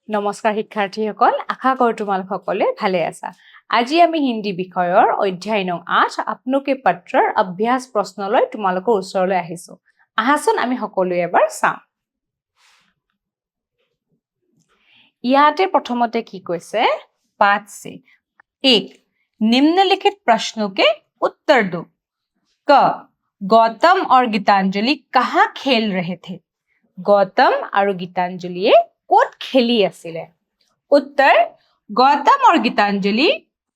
নমস্কাৰ শিক্ষাৰ্থীসকল, আশা কৰোঁ তোমালোক সকলে ভালে আছা। আজি আমি হিন্দী বিষয়ৰ অধ্যায় নং 8 আপোনাকে পত্ৰৰ অভ্যাস প্ৰশ্নলৈ তোমালোকৰ ওচৰলৈ আহিছো। আহাচোন আমি সকলোৱে এবাৰ চাম। ইয়াতে প্ৰথমতে কি কৈছে? पाठ से 1 निम्नलिखित प्रश्नों के उत्तर दो। क गौतम और गीतांजलि कहाँ खेल रहे थे? गौतम और गीतांजलिए कोट खेली आसिले। उत्तर गौतम और गीतांजलि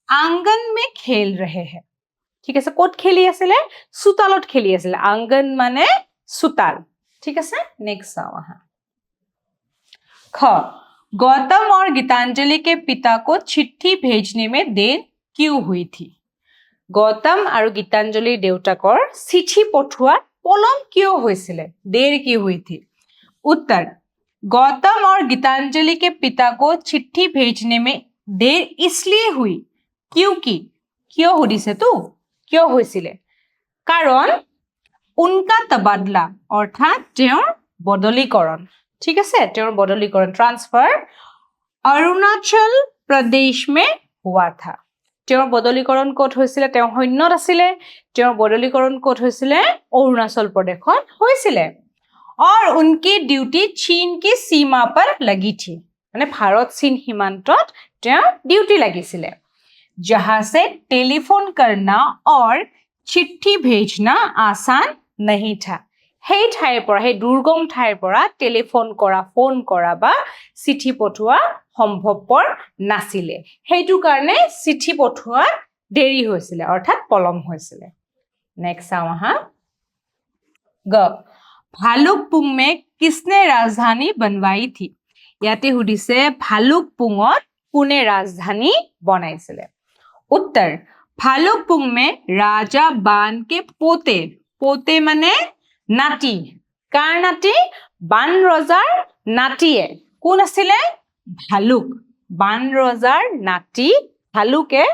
आंगन में खेल रहे हैं। ठीक है, कोट खेली आसिले? सुतालत खेली आसिले। आंगन माने सुताल। ठीक है, नेक्स्ट आओ वहां। ख गौतम और गीतांजलि के पिता को चिट्ठी भेजने में देर क्यों हुई थी? गौतम और गीतांजलि देउताकर चिट्ठी पठुआत पलम क्यों हुईसिले? देर क्यों हुई थी? उत्तर गौतम और गीतांजलि के पिता को चिट्ठी भेजने में देर इसलिए हुई क्योंकि क्यों हुदिसे तो क्यों हुईसिले? कारण उनका तबादला अर्थात তেওঁৰ बदलीकरण। ठीक है, তেওঁৰ बदलीकरण ट्रांसफर अरुणाचल प्रदेश में हुआ था। তেওঁৰ बदलीकरण ক'ত হৈছিলে? তেওঁ সৈন্যত আছিলে। তেওঁৰ बदलीकरण ক'ত হৈছিলে? অৰুণাচল প্ৰদেশত হৈছিলে। और उनकी ड्यूटी चीन की सीमा पर लगी थी। माने भारत चीन सीमांतत তেওঁ ड्यूटी লাগিছিলে। जहां से टेलीफोन करना और चिट्ठी भेजना आसान नहीं था। সেই ঠাইৰ পৰা, সেই দুৰ্গম ঠাইৰ পৰা টেলিফোন কৰা, ফোন কৰা বা চিঠি পঠোৱা সম্ভৱপৰ নাছিলে। সেইটো কাৰণে চিঠি পঠোৱা দেৰি হৈছিলে, অৰ্থাৎ পলম হৈছিলে। নেক্সট চাওঁ আহা। গ ভালুকপুং में किसने राजधानी बनवाई थी? ইয়াতে সুধিছে ভালুকপুঙত কোনে ৰাজধানী বনাইছিলে? उत्तर भालुकपुंग में राजा बान के पोते, पोते माने नाती। कार नाती? बान रजार नातीये। कोन आছিলে? भालुक। बान रजार नाती भालुके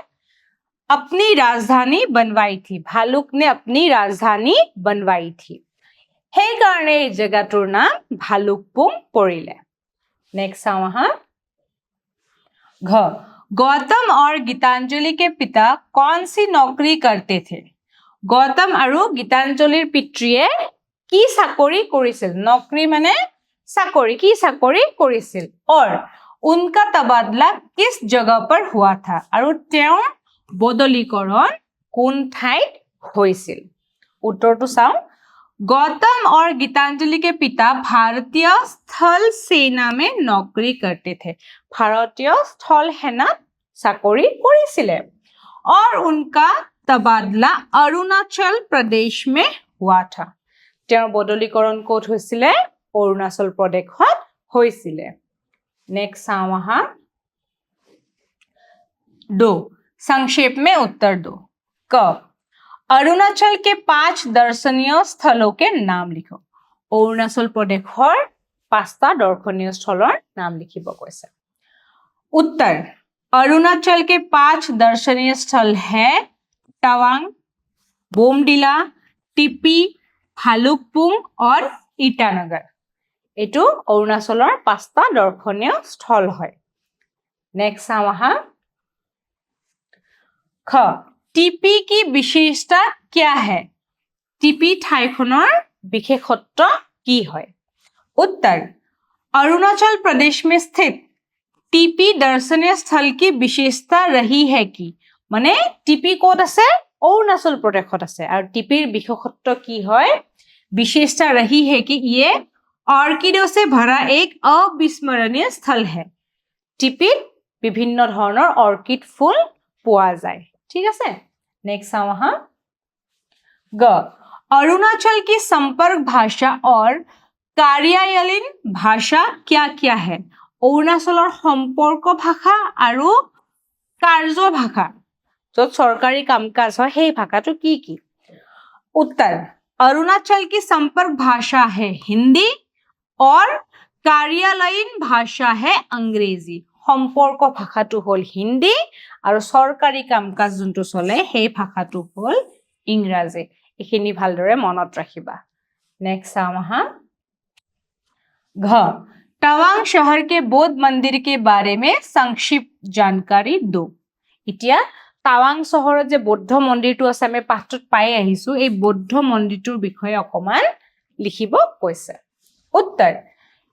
अपनी राजधानी बनवाई थी। भालुक ने अपनी राजधानी बनवाई थी। সেই কাৰণে এই জেগাটোৰ নাম ভালুকপুং পৰিলে। नेक्स्ट চাওঁ আহা। घ गौतम और गीतांजलि के पिता कौन सी नौकरी करते थे? गौतम আৰু গীতাঞ্জলিৰ পিতৃয়ে কি চাকৰি কৰিছিল? নকৰি মানে চাকৰি। কি চাকৰি কৰিছিল? और उनका तबादला किस जगह पर हुआ था? আৰু তেওঁৰ বদলীকৰণ কোন ঠাইত হৈছিল? উত্তৰটো চাওঁ। गौतम और गीतांजलि के पिता भारतीय स्थल सेना में नौकरी करते थे। भारतीय स्थल सेनात चाकरी কৰিছিলে। और उनका तबादला अरुणाचल प्रदेश में हुआ था। তেওঁৰ বদলীকৰণ ক'ত হৈছিলে? অৰুণাচল প্ৰদেশত হৈছিলে। नेक्स्ट চাওঁ আহা। 2 संक्षेप में उत्तर दो। क अरुणाचल के 5 दर्शनीय स्थलों के नाम लिखो। अरुणाचल प्रदेशৰ 5টা দৰ্শনীয় স্থলৰ নাম লিখিব কৈছে। उत्तर अरुणाचल के 5 दर्शनीय स्थल है तवांग, बोमडिला, टिपी, भालुकपुंग और ईटानगर। এইটো অৰুণাচলৰ 5টা দৰ্শনীয় স্থল হয়। नेक्स्ट চাওঁ আহা। খ টিপি की विशेषता क्या है? টিপি ঠাইখনৰ বিশেষত্ব কি হয়? उत्तर अरुणाचल प्रदेश में स्थित টিপি दर्शनीय स्थल की विशेषता रही है कि माने টিপি ক'ত আছে? অৰুণাচল প্ৰদেশত আছে। আৰু টিপিৰ বিশেষত্ব কি হয়? विशेषता रही है कि ये ऑर्किडों से भरा एक अविस्मरणीय स्थल है। টিপিত বিভিন্ন ধৰণৰ অৰ্কিড ফুল পোৱা যায়। ठीक है, नेक्स्ट চাওঁ আহা। ग अरुणाचल की संपर्क भाषा और कार्यालयीन भाषा क्या क्या है? অৰুণাচলৰ সম্পৰ্ক ভাষা আৰু কাৰ্য ভাষা, য'ত চৰকাৰী কাম-কাজ হয়, সেই ভাষাটো কি কি? उत्तर अरुणाचल की संपर्क भाषा है हिंदी और कार्यालयीन भाषा है अंग्रेजी। সম্পৰ্ক ভাষাটো হ'ল হিন্দী আৰু চৰকাৰী কাম-কাজ যোনটো চলে সেই ভাষাটো হ'ল ইংৰাজী। এইখিনি ভালদৰে মনত ৰাখিবা। নেক্সট চাওঁ আহা। ঘ तवांग शहर के बौद्ध मंदिर के बारे में संक्षिप्त जानकारी दो। इतिया টাৱাং চহৰত যে বৌদ্ধ মন্দিৰটো আছে আমি পাঠটোত পাই আহিছো এই বৌদ্ধ মন্দিৰটোৰ বিষয়ে অকমান লিখিব কৈছে। उत्तर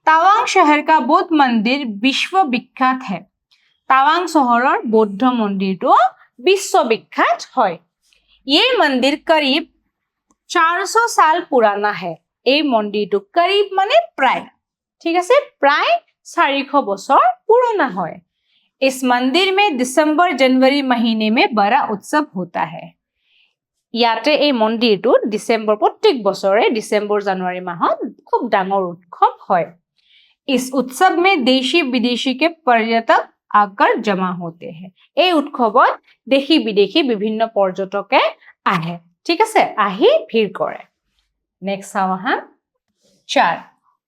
तवांग शहर का बौद्ध मंदिर विश्व विख्यात है। तवांग शहৰৰ बौद्ध মন্দিৰটো विश्व विख्यात হয়। ये मंदिर करीब 400 साल पुराना है। এই মন্দিৰটো करीब মানে প্ৰায়, ঠিক আছে, প্ৰায় 400 বছৰ পুৰণা হয়। इस मंदिर में दिसंबर जनवरी महीने में बड़ा उत्सव होता है। ইয়াতে এই মন্দিৰটো ডিসেম্বৰ প্ৰত্যেক বছৰে ডিসেম্বৰ জানুৱাৰী মাহত খুব ডাঙৰ উৎসৱ হয়। इस उत्सव में देशी विदेशी के पर्यटक आकर जमा होते हैं। এই উৎসৱত দেশী বিদেশী বিভিন্ন পৰ্যটকে আহে, ঠিক আছে, আহি ভিৰ কৰে। नेक्स्ट চাও হা। 4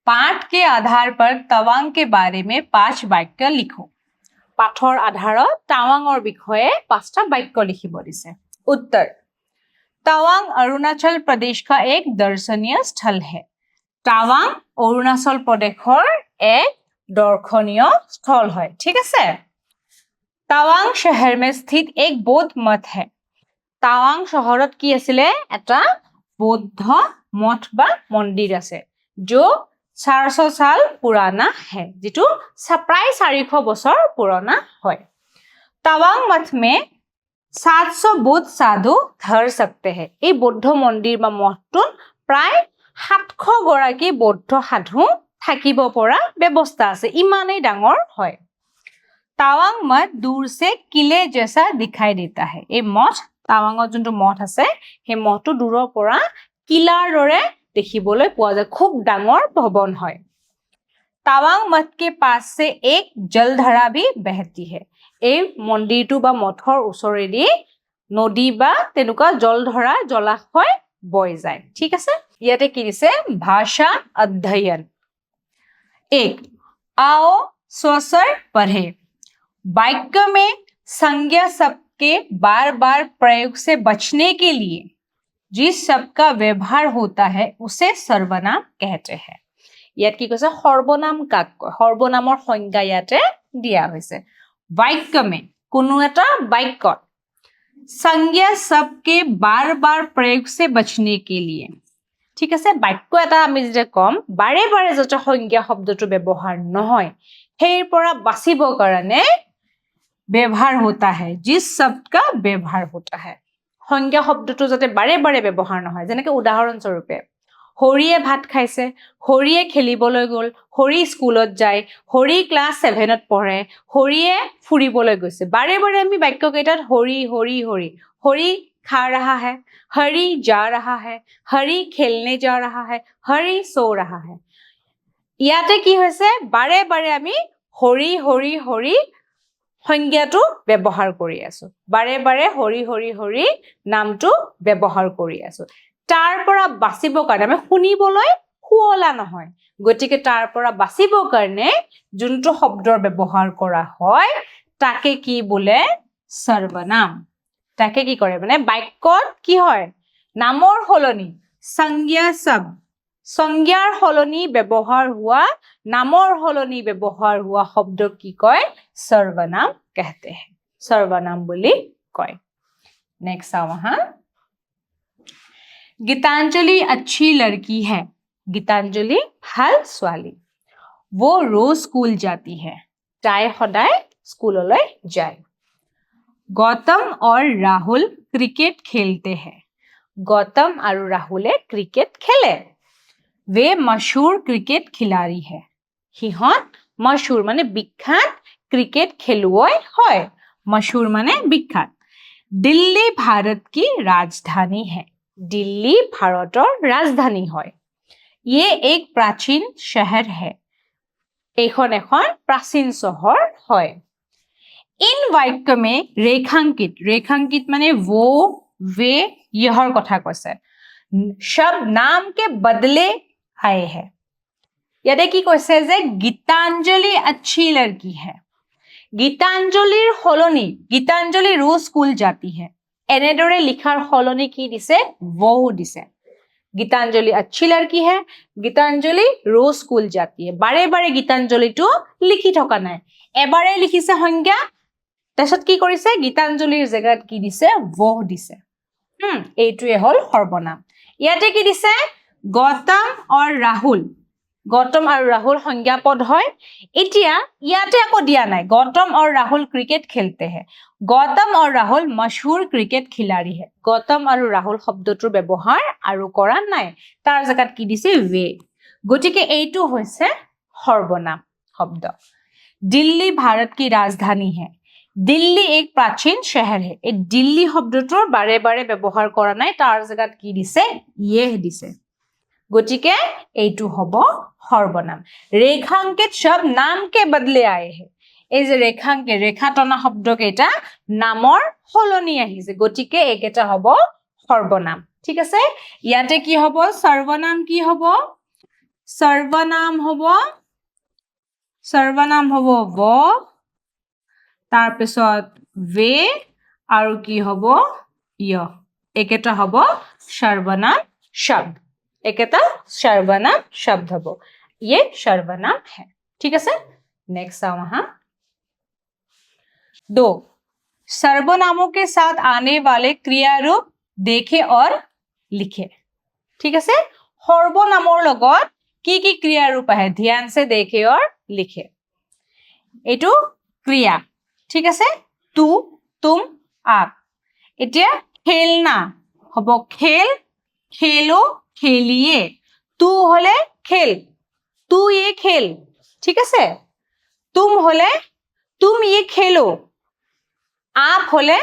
पाठ के आधार पर तवांग के बारे में 5 वाक्य लिखो। पाठर आधारत टावांगर বিষয়ে 5টা বাক্য লিখিব দিছে। उत्तर तवांग अरुणाचल प्रदेश का एक दर्शनीय स्थल है। टावांग अरुणाचल प्रदेशर एक दर्शनीय स्थल है, ठीक है। टावांग शहर में स्थित एक बौद्ध मठ है। टावांग शहरत की आছিলে এটা बौद्ध मठ बा मंदिर আছে जो 400 साल पुराना है, जितु प्राय 400 बছৰ पुराना है। तवांग मठ में 700 बुद्ध साधु धर सकते हैं। ये बौद्ध मंदिर बा मठटुन प्राय 700 गराकी बौद्ध साधु থাকিব পৰা ব্যৱস্থা আছে, ইমানেই ডাঙৰ হয়। टावांग मठ दूर से किले जैसा दिखाई देता है। ये मठ टावांगत যোনটো মঠ আছে সেই মঠটো দূৰৰ পৰা কিলাৰ দৰে দেখিবলৈ পোৱা যায়, খুব ডাঙৰ ভৱন হয়। टावांग मठ के पास से एक जलधारा भी बहती है। এই মন্দিৰটো বা মঠৰ ওচৰেদি নদী বা তেনুকা জলধাৰা জলাশয় বৈ যায়, ঠিক আছে। ইয়াতে কি দিছে ভাষা অধ্যয়ন। 1 आओ स्वस्वर पढ़े। वाक्य में संज्ञा शब्द के बार-बार प्रयोग से बचने के लिए जिस शब्द का व्यवहार होता है उसे सर्वनाम कहते हैं। ইয়াত কি কৈছে সৰ্বনাম কাক কয়, সৰ্বনামৰ সংজ্ঞা ইয়াতে দিয়া হৈছে। वाक्य में কোনো এটা বাক্যত संज्ञा शब्द के बार-बार प्रयोग से बचने के लिए, ঠিক আছে, বাক্য এটা আমি যে কম বাৰে বাৰে যাতে সংজ্ঞা শব্দটো ব্যৱহাৰ নহয় হেৰ পৰা বাচিবৰ কাৰণে व्यवहार होता है, जिस शब्द का व्यवहार होता है। সংজ্ঞা শব্দটো যাতে বাৰে বাৰে ব্যৱহাৰ নহয়, যেনেকৈ উদাহৰণ স্বৰূপে হৰিয়ে ভাত খাইছে, হৰিয়ে খেলিবলৈ গ'ল, হৰি স্কুলত যায়, হৰি ক্লাছ 7ত পঢ়ে, হৰিয়ে ফুৰিবলৈ গৈছে। বাৰে বাৰে আমি বাক্যকেইটাত হৰি হৰি হৰি, হৰি खा रहा है, हरि जा रहा है, हरि खेलने जा रहा है, हरि सो रहा है। ইয়াতে কি হৈছে বাৰে বাৰে আমি হৰি হৰি হৰি সংজ্ঞাটো ব্যৱহাৰ কৰি আছো, বাৰে বাৰে হৰি হৰি হৰি নামটো ব্যৱহাৰ কৰি আছো। তাৰ পৰা বাচিব কাৰণে আমি শুনিবলৈ শুৱলা নহয়, গতিকে তাৰ পৰা বাচিব কাৰণে যোনটো শব্দৰ ব্যৱহাৰ কৰা হয় তাকে কি বোলে সৰ্বনাম। তাকে কি কৰে মানে বাক্যত কি হয় নামৰ সলনি সংজ্ঞা শব্দ, সংজ্ঞাৰ সলনি ব্যৱহাৰ হোৱা নামৰ সলনি ব্যৱহাৰ হোৱা শব্দ কি কয় सर्वनाम कहते हैं, सर्वनाम বুলি কয়। नेक्स्ट आओ हाँ। गीतांजलि अच्छी लड़की है। गीतांजलि ভাল ছোৱালী। वो रोज स्कूल जाती है। তাই সদায় স্কুললৈ যায়। गौतम और राहुल क्रिकेट खेलते हैं। गौतम और राहुले क्रिकेट खेले। वे मशहूर क्रिकेट खिलाड़ी है। সিহঁত मशहूर माने विख्यात क्रिकेट खेलुवै है। मशहूर माने विख्यात। दिल्ली भारत की राजधानी है। दिल्ली भारतर राजधानी है। ये एक प्राचीन शहर है। এইখন এখন प्राचीन शहर है। इन वाक्य में रेखांकित, रेखांकित माने वो वे यहर कथा কৈছে। शब्द नाम के बदले आए हैं। ইয়াতে কি কৈছে যে गीतांजलि अच्छी लड़की है। गीतांजलिर सलनी गीतांजलि रोज स्कूल जाती है। এনেদৰে লিখাৰ সলনি কি দিছে वो দিছে। गीतांजलि अच्छी लड़की है, गीतांजलि रोज स्कूल जाती है। बारे बारे गीतांजलिটো লিখি থকা নাই, এবাৰে লিখিছে সংজ্ঞা, তাৰপিছত কি কৰিছে গীতাঞ্জলিৰ জেগাত কি দিছে বহ দিছে। এইটোৱে হল সৰ্বনাম। ইয়াতে কি দিছে গৌতম আৰু ৰাহুল, গৌতম আৰু ৰাহুল সংজ্ঞা পদ হয়। এতিয়া ইয়াতে আকৌ দিয়া নাই गौतम और राहुल क्रिकेट खेलते हैं, गौतम और राहुल मशहूर क्रिकेट खिलाड़ी है। गौतम আৰু ৰাহুল শব্দটোৰ ব্যৱহাৰ আৰু কৰা নাই, তাৰ জেগাত কি দিছে वे। গতিকে এইটো হৈছে সৰ্বনাম শব্দ। दिल्ली भारत की राजधानी है, दिल्ली एक प्राचीन शहर है। এই দিল্লী শব্দটোৰ বাৰে বাৰে ব্যৱহাৰ কৰা নাই, তাৰ জেগাত কি দিছে ये দিছে। গতিকে এইটো হ'ব সৰ্বনাম। रेखांकित शब्द नाम के बदले आए हैं, এই যে ৰেখাংকে ৰেখা টনা শব্দ কেইটা নামৰ সলনি আহিছে, গতিকে এইকেইটা হ'ব সৰ্বনাম। ঠিক আছে, ইয়াতে কি হ'ব সৰ্বনাম, কি হ'ব সৰ্বনাম হ'ব ব, তাৰপিছত वे আৰু কি হ'ব য়। এইকেইটা হ'ব সৰ্বনাম শব্দ, এইকেইটা সৰ্বনাম শব্দ হ'ব, ये सर्वनाम है। ठीक है, नेक्स्ट आओ वहां। 2 सर्वनामों के साथ आने वाले क्रिया रूप देखे और लिखे। ठीक है, सर्वनामों লগত কি কি ক্রিয়া रूप है ध्यान से देखे और लिखे। एटू क्रिया, ठीक है, तू तुम आप। এতিয়া खेलना হব खेल, खेलो खेलिए। तू হলে खेल, तू ये खेल। ठीक है, तुम होले तुम ये खेलो, आप होले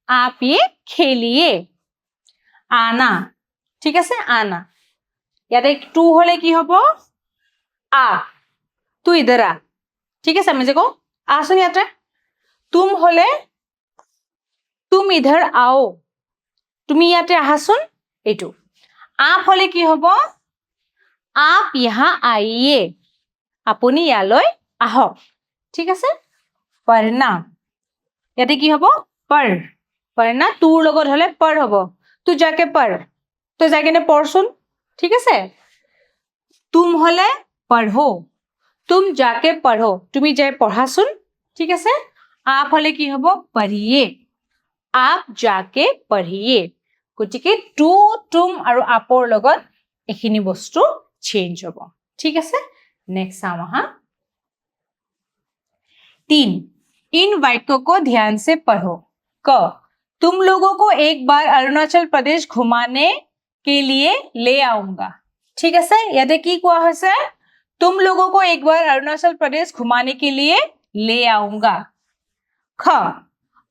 आप ये खेलिए। आना, ठीक है, आना। याते तू होले की होबो आ, तू इधर आ। ठीक है, समझे को आसुन याते। तुम होले तुम इधर आओ, तुम याते आहासुन एटू। आप होले की होबो आप यहाँ आइए, আপুনি ইয়ালৈ আহক। ঠিক আছে, পঢ়না ইয়াতে কি হ'ব পঢ়, পঢ়না তোৰ লগত হলে পঢ় হ'ব, তু যাকে পঢ়, তই যাই কিনে পঢ়চোন। ঠিক আছে, তুম হলে পঢ়ো, তুম যাকে পঢ়ো, তুমি যাই পঢ়াচোন। ঠিক আছে, आप হলে কি হ'ব পঢ়িয়ে, आप যাকে পঢ়িয়ে। গতিকে টু তুম আৰু আপৰ লগত এইখিনি বস্তু চেঞ্জ হ'ব। ঠিক আছে, नेक्स्ट आओ वहां। 3 इन वाक्यों को ध्यान से पढ़ो। क तुम लोगों को एक बार अरुणाचल प्रदेश घुमाने के लिए ले आऊंगा। ठीक है, याते की कोआ হৈছে तुम लोगों को एक बार अरुणाचल प्रदेश घुमाने के लिए ले आऊंगा। ख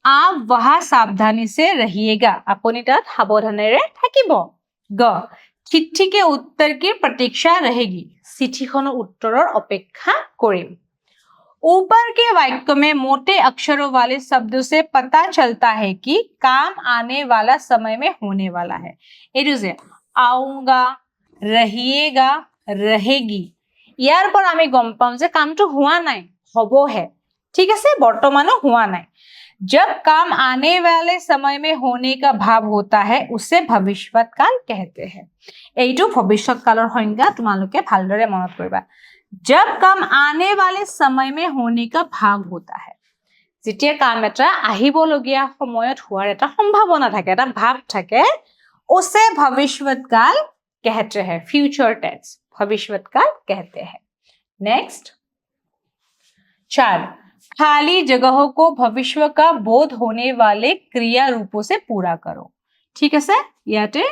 आप वहां सावधानी से रहिएगा, আপুনি তাত সাৱধানেৰে থাকিব। গ चिट्ठी के उत्तर की प्रतीक्षा रहेगी, चिट्ठीखনৰ उत्तৰৰ অপেক্ষা কৰিম। ऊपर के वाक्य में मोटे अक्षरों वाले शब्दों से पता चलता है कि काम आने वाला समय में होने वाला है। এইটো যে आऊंगा, रहिएगा, रहेगी, ইয়াৰ পৰা আমি গম পাম যে কামটো হোৱা নাই, হবহে। ঠিক আছে, বৰ্তমানো হোৱা নাই। जब काम आने वाले समय में होने का भाव होता है उसे भविष्यत काल कहते हैं। এইটো ভবিষ্যৎ কালৰ সংজ্ঞা তোমালোকে ভালদৰে মনত কৰিবা। जब काम आने वाले समय में होने का भाव होता है, যেতিয়া কাম এটা আহিবলগীয়া সময়ত হোৱাৰ এটা সম্ভাৱনা থাকে, এটা ভাৱ থাকে, उसे भविष्यत काल कहते हैं, फ्यूचर टेंस भविष्यत काल कहते हैं। नेक्स्ट 4 खाली जगहों को भविष्य का बोध होने वाले क्रिया रूपों से पूरा करो। ठीक है, ইয়াতে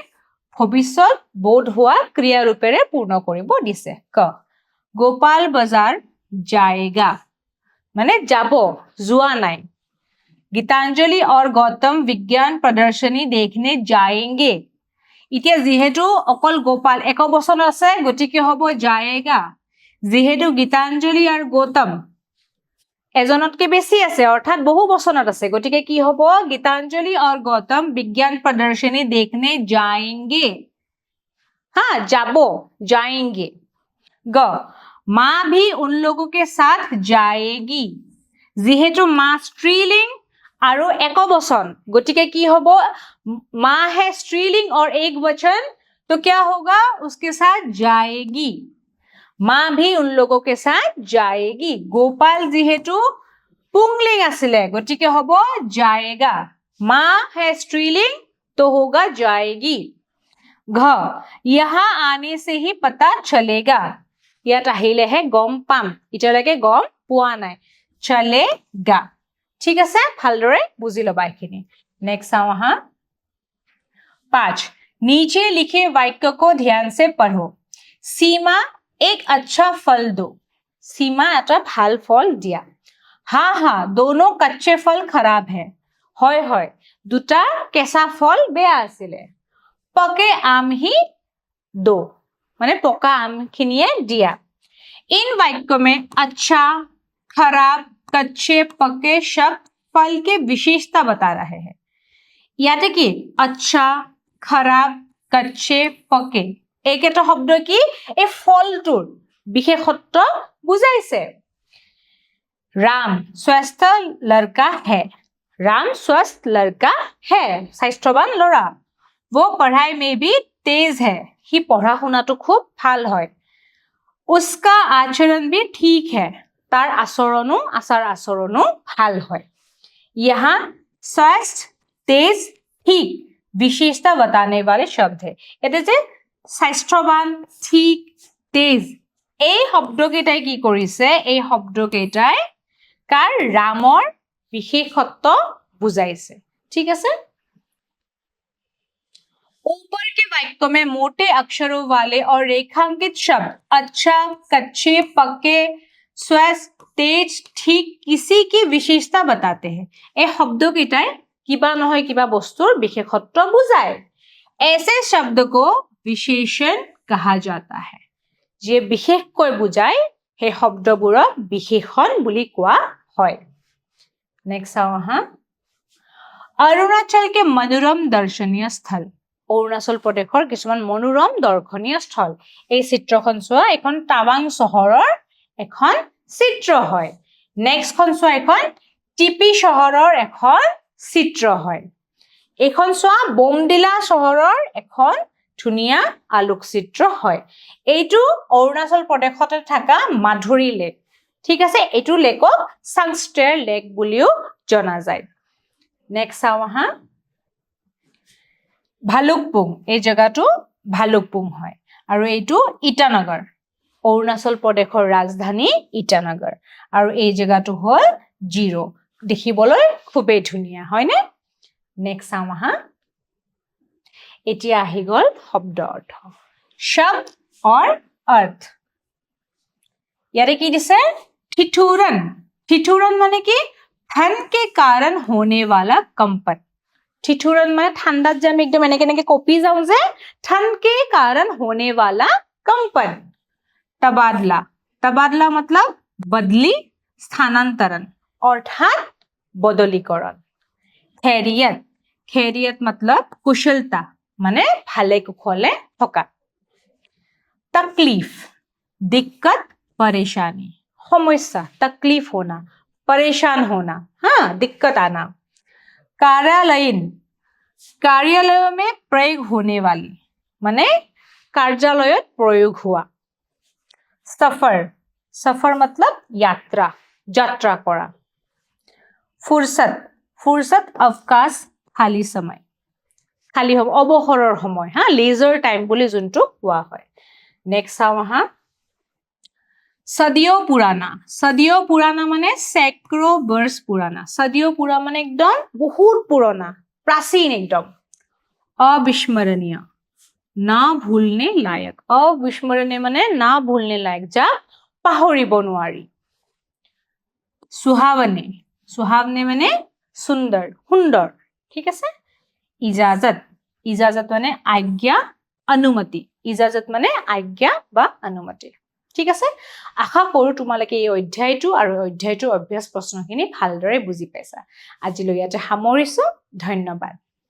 ভবিষ্যত बोध हुआ क्रिया रूपेरे पूर्ण करिब दिसे। क गोपाल बाजार जाएगा, माने जाबो, जुआ नाई। गीतांजलि और गौतम विज्ञान प्रदर्शनी देखने जाएंगे। इतिया जिहेतु अकल गोपाल एक बचन আছে, গতিকে হবো जाएगा। जिहेतु गीतांजलि और गौतम এজনতকে বেছি আছে, অর্থাৎ বহু বচনত আছে, গতিকে কি হ'ব गीतांजलि और गौतम विज्ञान प्रदर्शनी देखने जाएंगे। हाँ, जाबो, जाएंगे। ग माँ भी उन लोगों के साथ जाएगी। जिहेतु माँ स्त्रीलिंग और एक वचन, गतिके की हबो माँ है स्त्रीलिंग और एक वचन, तो क्या होगा उसके साथ जाएगी माँ भी उन लोगों के साथ जाएगी गोपाल जिहेतु पुंगलिंग आसिले गतिके होबो जाएगा माँ है स्त्रीलिंग तो होगा जाएगी घ यहाँ आने से ही पता चलेगा ইয়াত আহিলেহে গম পাম ইতিয়ালৈকে গম পোৱা নাই চলেগা ঠিক আছে ভালদৰে বুজি লবা এখিনি নেক্সট চাও আহা 5 नीचे लिखे वाक्य को ध्यान से पढ़ो सीमा एक अच्छा फल दो सीमा এটা ভাল ফল দিয়া हाँ हाँ दोनों कच्चे फल खराब है হয় হয় দুটা কেঁচা ফল বেয়া আছিলে पके आम ही दो माने पका आम खिनिए दिया इन वाक्यों में अच्छा खराब कच्चे पके शब्द फल के विशेषता बता रहे हैं याते की अच्छा खराब कच्चे पके एक এটা শব্দ কি এই ফলটোৰ বিশেষত্ব বুজাইছে राम स्वस्थ लड़का है राम स्वस्थ लड़का है স্বাস্থ্যৱান ল'ৰা वो पढ़ाई में भी तेज है ही पढ़ा होना तो खूब ভাল হয় उसका आचरण भी ठीक है तार आचार आचरणो ভাল হয় यहाँ स्वस्थ तेज ठीक विशेषता बताने वाले शब्द है এতে যে স্বাস্থ্যৱান ঠিক তেজ এই শব্দকেইটাই কি কৰিছে এই শব্দকেইটাই কাৰ ৰামৰ বিশেষত্ব বুজাইছে ঠিক আছে ऊपर के वाक्यों में मोटे अक्षरों वाले और रेखांकित शब्द अच्छा कच्चे पक्के स्वस्थ तेज ठीक किसी की विशेषता बताते हैं এই শব্দকেইটাই কিবা নহয় কিবা বস্তুৰ বিশেষত্ব বুজায় ऐसे शब्द को विशेषण कहा जाता है যে বিশেষকৈ বুজায় সেই শব্দবোৰক বিশেষণ বুলি কোৱা হয় नेक्स्ट आओ हां अरुणाचल के मनोरम दर्शनीय स्थल অৰুণাচল প্ৰদেশৰ কিছুমান মনোৰম দৰ্শনীয় স্থল এই চিত্ৰখন চোৱা এখন টাৱাং চহৰৰ এখন চিত্ৰ হয় নেক্সট খন চোৱা এখন টিপি চহৰৰ এখন চিত্ৰ হয় এখন চোৱা বমডিলা চহৰৰ এখন ধুনিয়া আলোকচিত্ৰ হয় এইটো অৰুণাচল প্ৰদেশতে থকা মাধুৰী লেক ঠিক আছে এইটো লেকক সাংষ্টেৰ লেক বুলিও জনা যায় নেক্সট চাও আহা ভালুকপুং এই জায়গাটো ভালুকপুং হয় আৰু এইটো ইটানগৰ অৰুণাচল প্ৰদেশৰ ৰাজধানী ইটানগৰ আৰু এই জায়গাটো হ'ল জিৰো দেখিবলৈ খুবেই ধুনিয়া হয়নে নেক্সট চাও আহা এতিয়া আহি গল শব্দ অৰ্থ শব্দ और अर्थ यारे की दिसे ठिठुरन ठिठुरन माने की ठंड के कारण होने वाला कंपन ठिठुरन माने ठंडात जे আমি একদম এনেকে কপি যাও যে ठंड के कारण होने वाला कंपन तबादला तबादला मतलब बदली स्थानांतरण अर्थात बदलीकरण खैरियत खैरियत मतलब कुशलता माने भाले कुशले থকা तकलीफ दिक्कत परेशानी समस्या तकलीफ होना परेशान होना हाँ दिक्कत आना कार्यालयीन कार्यालय में प्रयोग होने वाली माने कार्यालय प्रयोग हुआ सफर सफर मतलब यात्रा यात्रा करा फुर्सत फुर्सत अवकाश खाली समय खाली हो अवसৰৰ সময় हाँ लेजर टाइम বুলি যোনটো কোৱা হয় नेक्स्ट आओ हाँ सदियों पुराना माने सैकड़ों वर्ष पुराना सदियों पुरा माने एकदम बहुत पुराना प्राचीन एकदम अविस्मरणीय ना भूलने लायक अविस्मरणीय माने ना भूलने लायक जा पाहरिब নোৱাৰি सुहावने सुहावने माने सुंदर सुंदर ठीक আছে इजाजत इजाजत माने आज्ञा अनुमति इजाजत माने आज्ञा बा अनुमति ঠিক আছে আশা কৰো তোমালোকে এই অধ্যায়টো আৰু অধ্যায়টোৰ অভ্যাস প্ৰশ্নখিনি ভালদৰে বুজি পাইছা আজিলৈ ইয়াতে সামৰিছো ধন্যবাদ